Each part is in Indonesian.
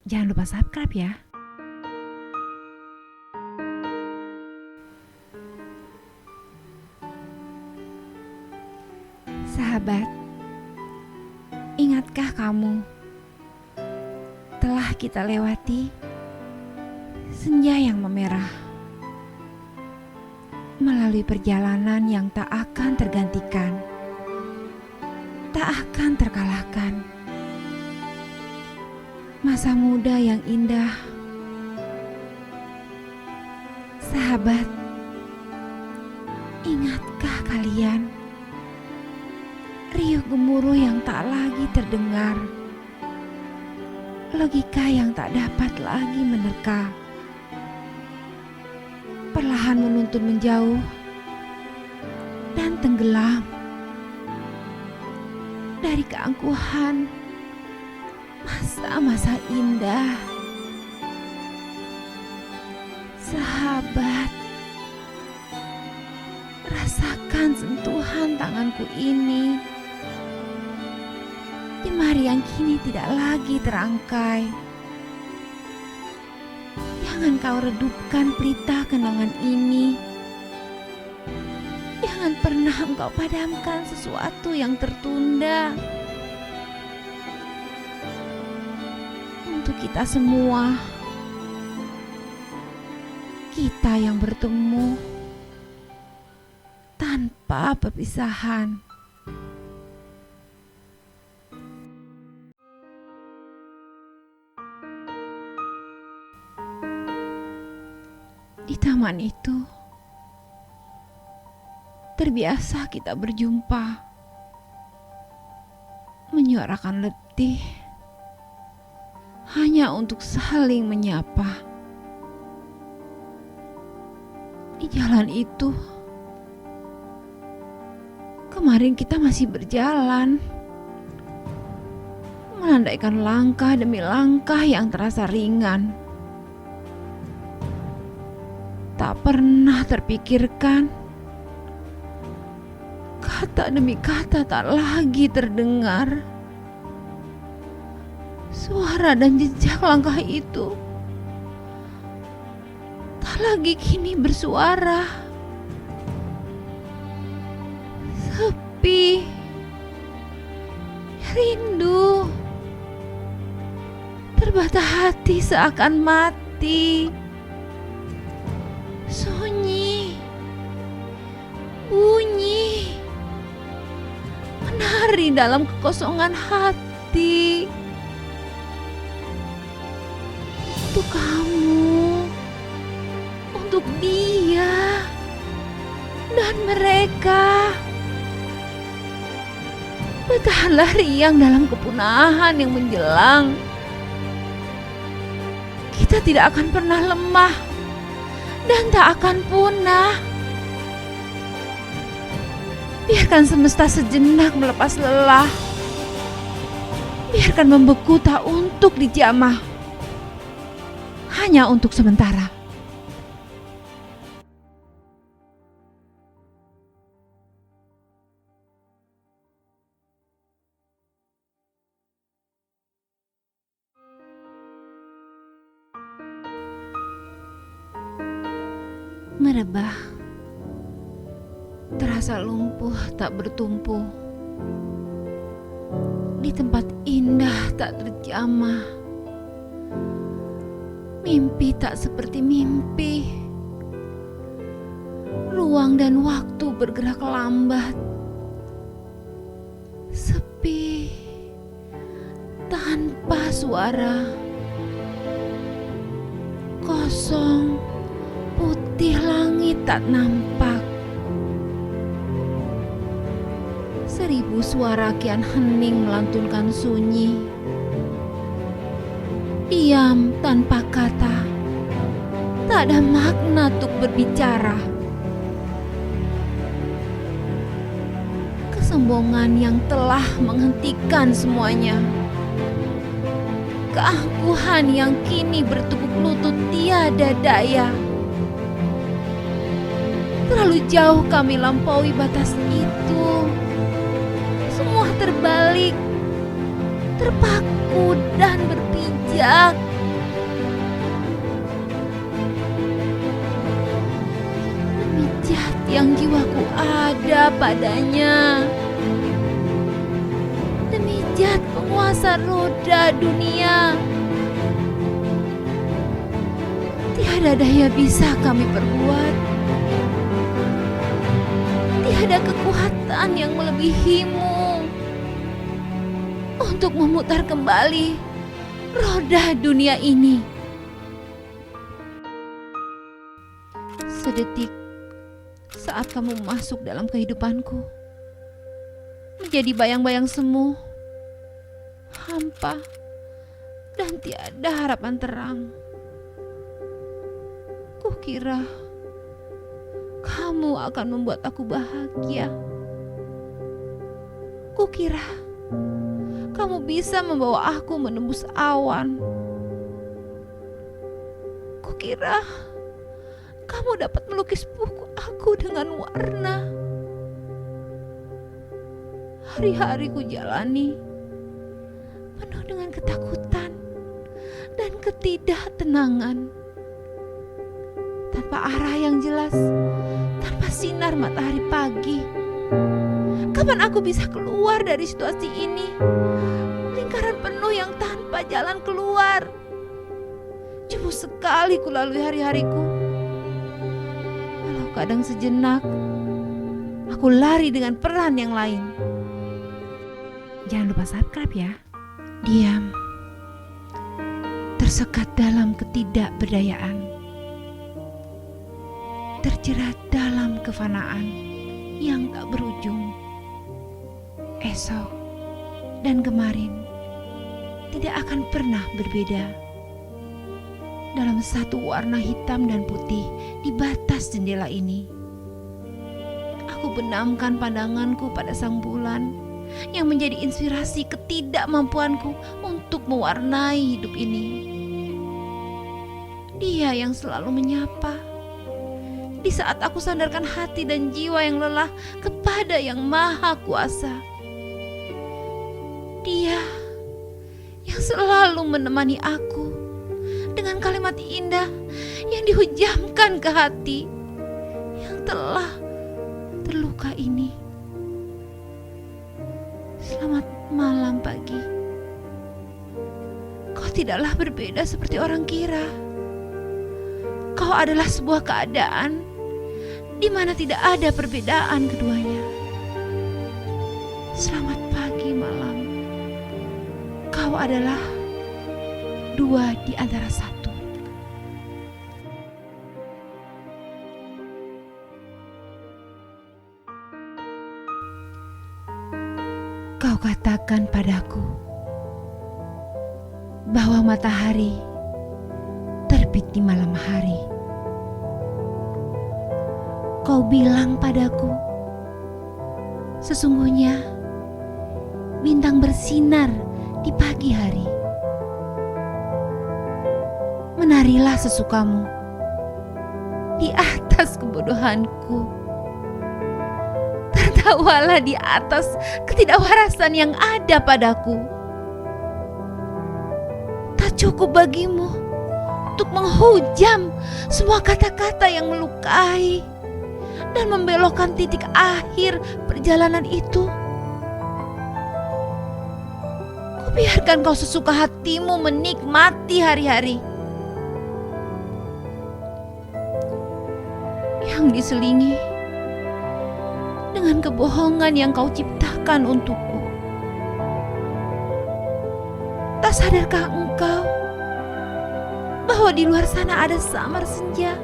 Jangan lupa subscribe ya. Sahabat, ingatkah kamu telah kita lewati senja yang memerah, melalui perjalanan yang tak akan tergantikan, tak akan terkalahkan. Masa muda yang indah. Sahabat, ingatkah kalian riuh gemuruh yang tak lagi terdengar, logika yang tak dapat lagi menerka, perlahan menuntun menjauh dan tenggelam dari keangkuhan masa-masa indah. Sahabat, rasakan sentuhan tanganku ini di mari yang kini tidak lagi terangkai. Jangan kau redupkan pelita kenangan ini. Jangan pernah engkau padamkan sesuatu yang tertunda. Untuk kita semua, kita yang bertemu tanpa perpisahan. Di taman itu, terbiasa kita berjumpa, menyuarakan letih, hanya untuk saling menyapa. Di jalan itu, kemarin kita masih berjalan, melandaikan langkah demi langkah yang terasa ringan. Tak pernah terpikirkan, kata demi kata tak lagi terdengar. Suara dan jejak langkah itu tak lagi kini bersuara. Sepi, rindu, terbata hati seakan mati. Sunyi, bunyi, menari dalam kekosongan hati. Untuk kamu, untuk dia, dan mereka. Bertahanlah riang dalam kepunahan yang menjelang. Kita tidak akan pernah lemah dan tak akan punah. Biarkan semesta sejenak melepas lelah. Biarkan membeku tak untuk dijamah, hanya untuk sementara. Merebah, terasa lumpuh tak bertumpu. Di tempat indah tak terjamah. Mimpi tak seperti mimpi. Ruang dan waktu bergerak lambat. Sepi, tanpa suara. Kosong, putih langit tak nampak. 1000 suara kian hening melantunkan sunyi. Diam tanpa kata, tak ada makna untuk berbicara. Kesombongan yang telah menghentikan semuanya. Keangkuhan yang kini bertekuk lutut tiada daya. Terlalu jauh kami lampaui batas itu. Semua terbalik, terpaku dan berpijak. yang jiwaku ada padanya. Demi Zat penguasa roda dunia, tiada daya bisa kami perbuat. Tiada kekuatan yang melebihimu untuk memutar kembali roda dunia ini. Sedetik saat kamu masuk dalam kehidupanku, menjadi bayang-bayang semu, hampa, dan tiada harapan terang. Kukira kamu akan membuat aku bahagia. Kukira kamu bisa membawa aku menembus awan. Kukira kamu dapat melukis buku aku dengan warna. Hari-hari ku jalani penuh dengan ketakutan dan ketidaktenangan. Tanpa arah yang jelas, tanpa sinar matahari pagi. Kapan aku bisa keluar dari situasi ini? Lingkaran penuh yang tanpa jalan keluar. Jemu sekali kulalui hari-hariku. Walau kadang sejenak aku lari dengan peran yang lain. Jangan lupa subscribe ya. Diam, tersekat dalam ketidakberdayaan, terjerat dalam kefanaan yang tak berujung. Esok dan kemarin tidak akan pernah berbeda. Dalam satu warna hitam dan putih di batas jendela ini, aku benamkan pandanganku pada sang bulan yang menjadi inspirasi ketidakmampuanku untuk mewarnai hidup ini. Dia yang selalu menyapa di saat aku sandarkan hati dan jiwa yang lelah kepada Yang Maha Kuasa. Dia yang selalu menemani aku dengan kalimat indah yang dihujamkan ke hati yang telah terluka ini. Selamat malam pagi. Kau tidaklah berbeda seperti orang kira. Kau adalah sebuah keadaan di mana tidak ada perbedaan keduanya. Selamat pagi, malam. Kau adalah dua di antara satu. Kau katakan padaku bahwa matahari terbit di malam hari. Kau bilang padaku, sesungguhnya bintang bersinar di pagi hari. Menarilah sesukamu di atas kebodohanku. Tertawalah di atas ketidakwarasan yang ada padaku. Tak cukup bagimu untuk menghujam semua kata-kata yang melukai dan membelokkan titik akhir perjalanan itu. Biarkan kau sesuka hatimu menikmati hari-hari yang diselingi dengan kebohongan yang kau ciptakan untukku. Tak sadarkah engkau bahwa di luar sana ada samar senja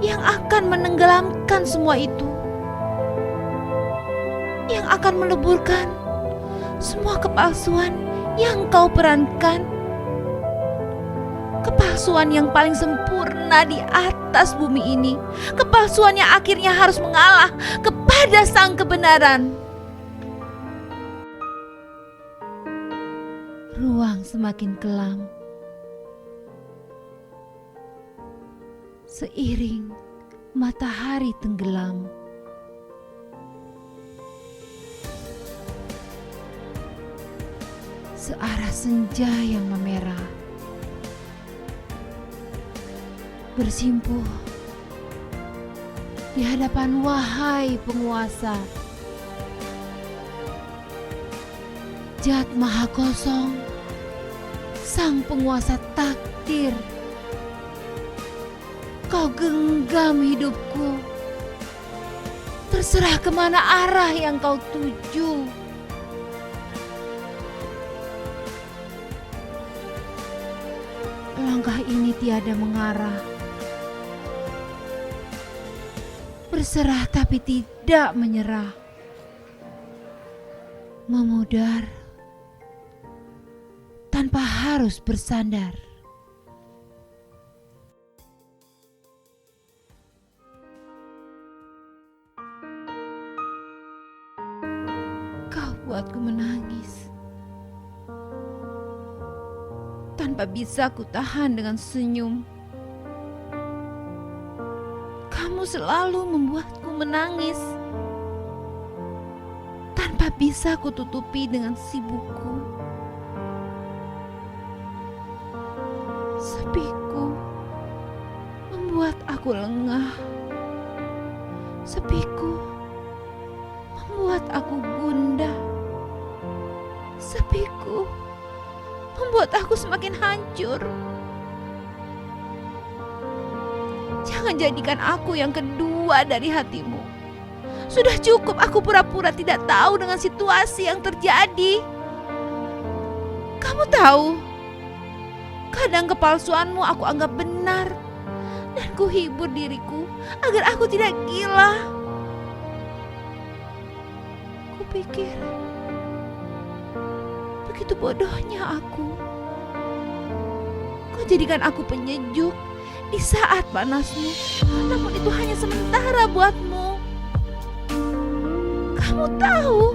yang akan menenggelamkan semua itu, yang akan meleburkan semua kepalsuan yang kau perankan, kepalsuan yang paling sempurna di atas bumi ini, kepalsuan yang akhirnya harus mengalah kepada sang kebenaran. Ruang semakin kelam, seiring matahari tenggelam. Searah senja yang memerah, bersimpuh di hadapan wahai penguasa. Zat Maha Kosong, Sang Penguasa takdir. Kau genggam hidupku. Terserah kemana arah yang kau tuju. Langkah ini tiada mengarah. Berserah tapi tidak menyerah. Memudar tanpa harus bersandar. Kau buatku menangis tanpa bisa ku tahan dengan senyum. Kamu selalu membuatku menangis tanpa bisa ku tutupi dengan sibukku. Sepiku membuat aku lengah. Sepiku membuat aku gundah. Sepiku membuat aku semakin hancur. Jangan jadikan aku yang kedua dari hatimu. Sudah cukup aku pura-pura tidak tahu dengan situasi yang terjadi. Kamu tahu, kadang kepalsuanmu aku anggap benar dan ku hibur diriku agar aku tidak gila. Kupikir begitu bodohnya aku. Kau jadikan aku penyejuk di saat panasmu, namun itu hanya sementara buatmu. Kamu tahu,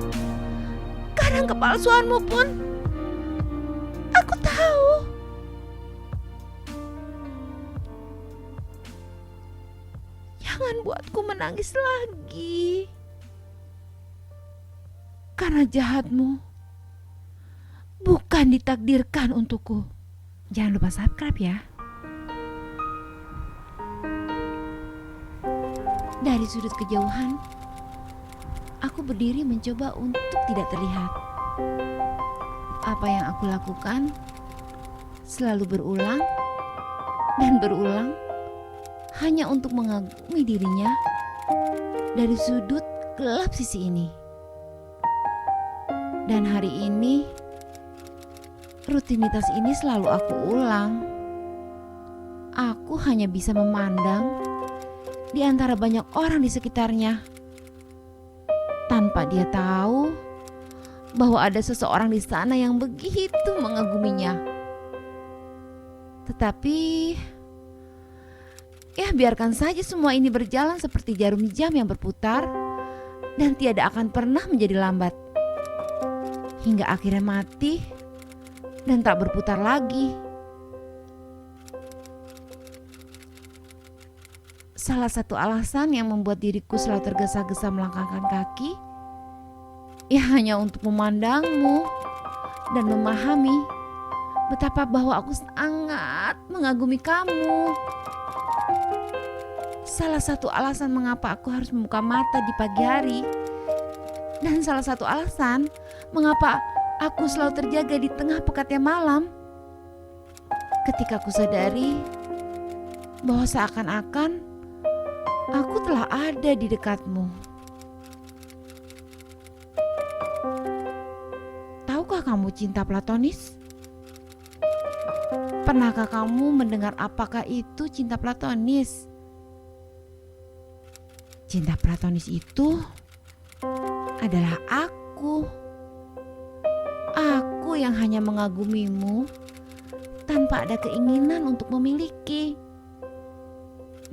kadang kepalsuanmu pun aku tahu. Jangan buatku menangis lagi. Karena jahatmu bukan ditakdirkan untukku. Jangan lupa subscribe ya. Dari sudut kejauhan, aku berdiri mencoba untuk tidak terlihat. Apa yang aku lakukan selalu berulang dan berulang hanya untuk mengagumi dirinya dari sudut gelap sisi ini. Dan hari ini rutinitas ini selalu aku ulang. Aku hanya bisa memandang di antara banyak orang di sekitarnya tanpa dia tahu bahwa ada seseorang di sana yang begitu mengaguminya. Tetapi ya biarkan saja semua ini berjalan seperti jarum jam yang berputar dan tiada akan pernah menjadi lambat. Hingga akhirnya mati dan tak berputar lagi. Salah satu alasan yang membuat diriku selalu tergesa-gesa melangkahkan kaki ya hanya untuk memandangmu dan memahami betapa bahwa aku sangat mengagumi kamu. Salah satu alasan mengapa aku harus membuka mata di pagi hari, dan salah satu alasan mengapa aku selalu terjaga di tengah pekatnya malam. Ketika aku sadari bahwa seakan-akan aku telah ada di dekatmu. Tahukah kamu cinta platonis? Pernahkah kamu mendengar apakah itu cinta platonis? Cinta platonis itu adalah aku. Aku yang hanya mengagumimu tanpa ada keinginan untuk memiliki,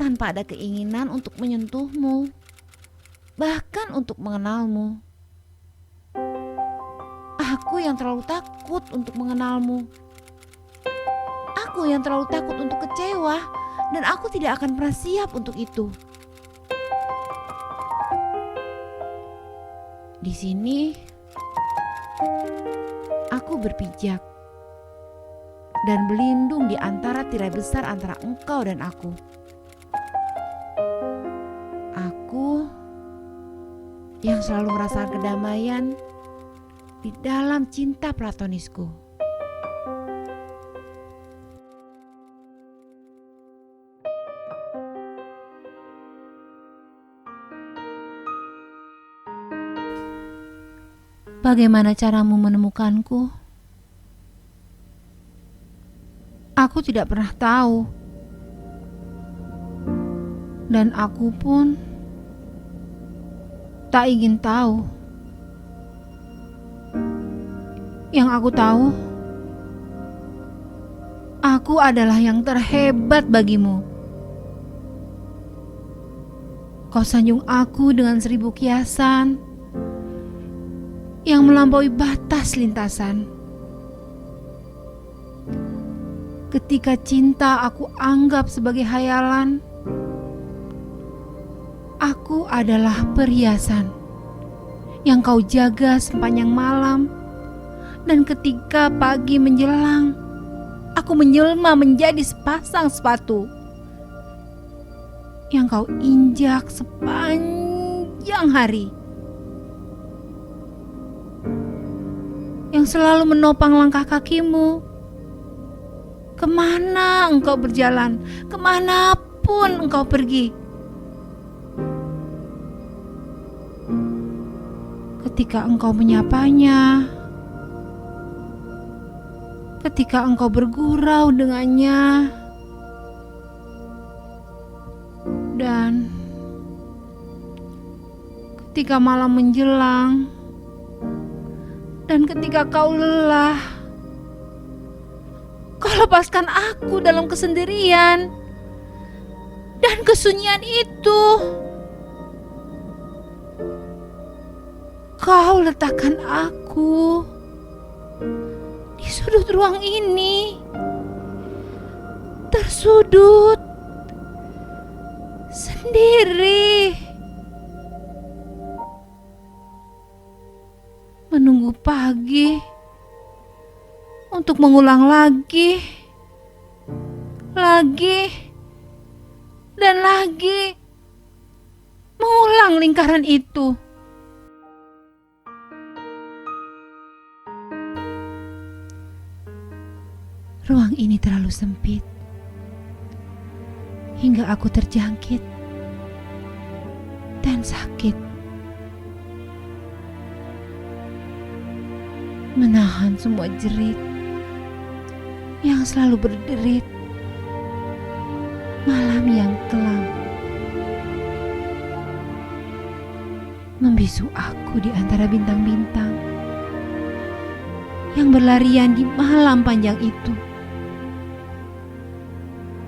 tanpa ada keinginan untuk menyentuhmu, bahkan untuk mengenalmu. Aku yang terlalu takut untuk mengenalmu. Aku yang terlalu takut untuk kecewa, dan aku tidak akan pernah siap untuk itu. Di sini aku berpijak dan berlindung di antara tirai besar antara engkau dan aku. Aku yang selalu merasa kedamaian di dalam cinta platonisku. Bagaimana caramu menemukanku? Aku tidak pernah tahu. Dan aku pun tak ingin tahu. Yang aku tahu, aku adalah yang terhebat bagimu. Kau sanjung aku dengan 1000 kiasan yang melampaui batas lintasan. Ketika cinta aku anggap sebagai hayalan, aku adalah perhiasan yang kau jaga sepanjang malam. Dan ketika pagi menjelang, aku menjelma menjadi sepasang sepatu yang kau injak sepanjang hari, yang selalu menopang langkah kakimu. Kemana engkau berjalan, kemanapun engkau pergi. Ketika engkau menyapanya, ketika engkau bergurau dengannya, dan ketika malam menjelang, dan ketika kau lelah, kau lepaskan aku dalam kesendirian dan kesunyian itu. Kau letakkan aku di sudut ruang ini, tersudut sendiri, menunggu pagi untuk mengulang lagi dan lagi, mengulang lingkaran itu. Ruang ini terlalu sempit hingga aku terjangkit dan sakit. Menahan semua jerit yang selalu berderit malam yang kelam, membisu aku di antara bintang-bintang yang berlarian di malam panjang itu.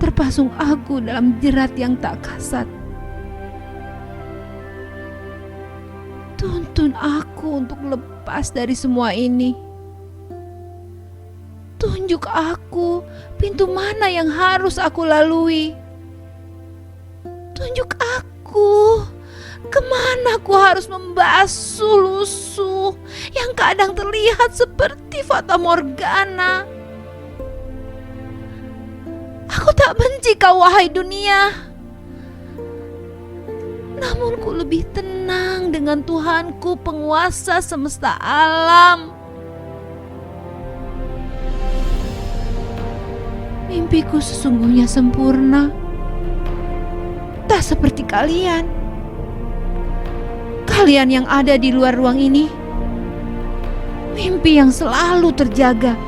Terpasung aku dalam jerat yang tak kasat. Tuntun aku untuk lepas dari semua ini. Tunjuk aku pintu mana yang harus aku lalui. Tunjuk aku kemana aku harus membasuh lusuh yang kadang terlihat seperti fata morgana. Aku tak benci kau, wahai dunia. Namun ku lebih tenang dengan Tuhanku, penguasa semesta alam. Mimpiku sesungguhnya sempurna, tak seperti kalian. Kalian yang ada di luar ruang ini, mimpi yang selalu terjaga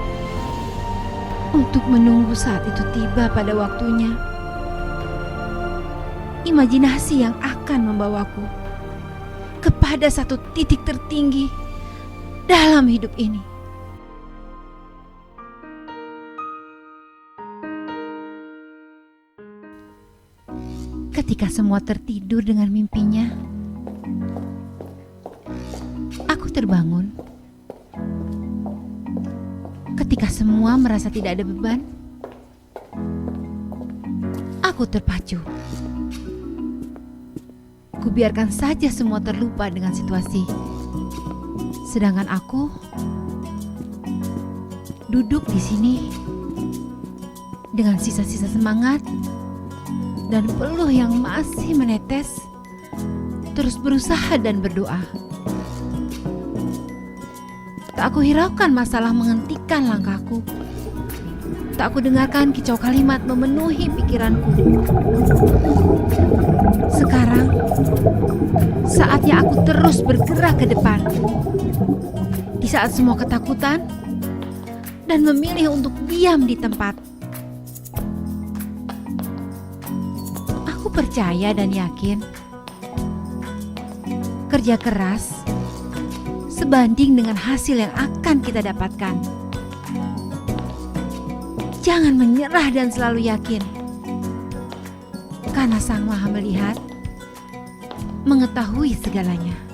untuk menunggu saat itu tiba pada waktunya. Imajinasi yang akan membawaku kepada satu titik tertinggi dalam hidup ini. Ketika semua tertidur dengan mimpinya, aku terbangun. Ketika semua merasa tidak ada beban, aku terpacu. Kubiarkan saja semua terlupa dengan situasi. Sedangkan aku duduk di sini dengan sisa-sisa semangat dan peluh yang masih menetes terus berusaha dan berdoa. Tak aku hiraukan masalah menghentikan langkahku. Tak aku dengarkan kicau kalimat memenuhi pikiranku. Sekarang, saatnya aku terus bergerak ke depan. Di saat semua ketakutan, dan memilih untuk diam di tempat. Aku percaya dan yakin, kerja keras sebanding dengan hasil yang akan kita dapatkan. Jangan menyerah dan selalu yakin, karena Sang Maha melihat, mengetahui segalanya.